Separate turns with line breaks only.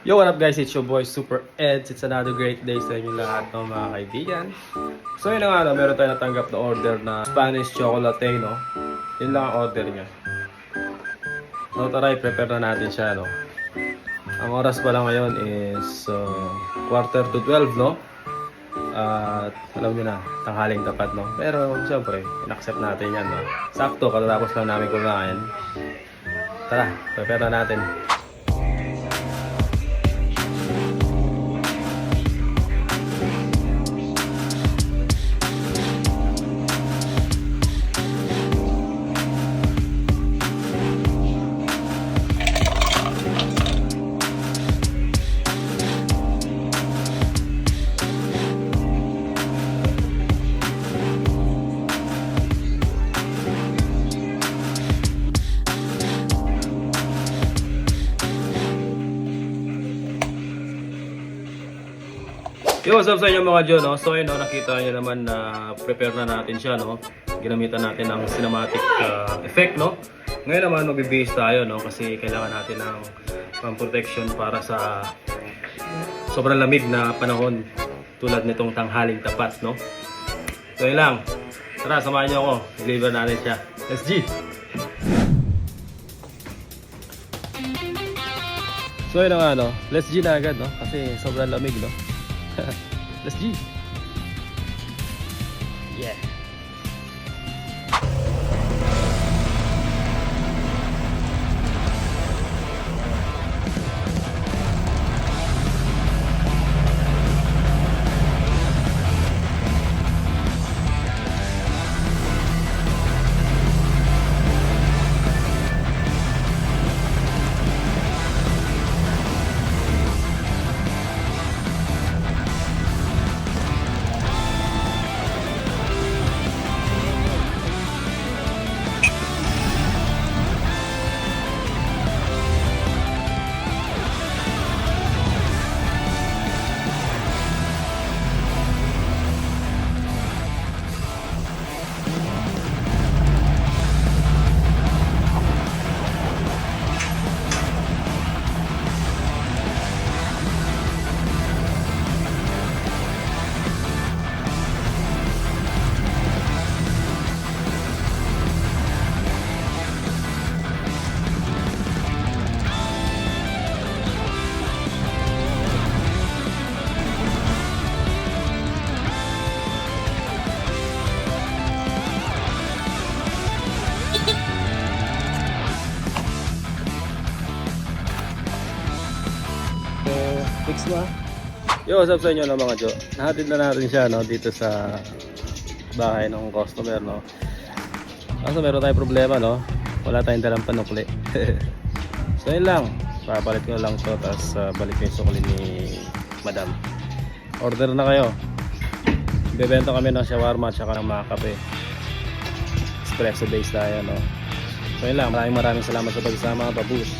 Yo, what up guys? It's your boy Super Eds. It's another great day sa inyo lahat ng mga kaibigan. So yun na nga, meron tayo natanggap na order na Spanish chocolate, no? Yun lang ang order niya. So tara, prepare na natin siya, no? Ang oras pala ngayon is 11:45, no? At alam nyo na, tanghaling tapat, no? Pero syempre, in-accept natin yan, no? Sakto, katatapos lang namin kumain. Tara, prepare na natin. Yo, what's up sa inyo mga John, no? So yun, no, nakita nyo naman na prepare na natin siya, no? Ginamitan natin ng cinematic effect, no? Ngayon naman magbibihis tayo, no? Kasi kailangan natin ng protection para sa sobrang lamig na panahon tulad nitong tanghaling tapat, no? So yun lang. Tara, samahan nyo ako. Deliver natin siya. Let's G! So yun na nga, no? Let's G na agad, no? Kasi sobrang lamig, no? Let's G. Yeah. Fix mo. Yo, what's up sa inyo, no, mga Jo? Nahatid na natin siya, no, dito sa bahay ng customer, no. Kaso meron tayong problema, no. Wala tayong dalang panukli. So yun lang, papalit ko lang to, tapos balik ko yung sukli ni Madam. Order na kayo. Bebenta kami ng shawarma at saka ng mga kape. Espresso based tayo, no. So yun lang, maraming salamat sa pagsama, babush.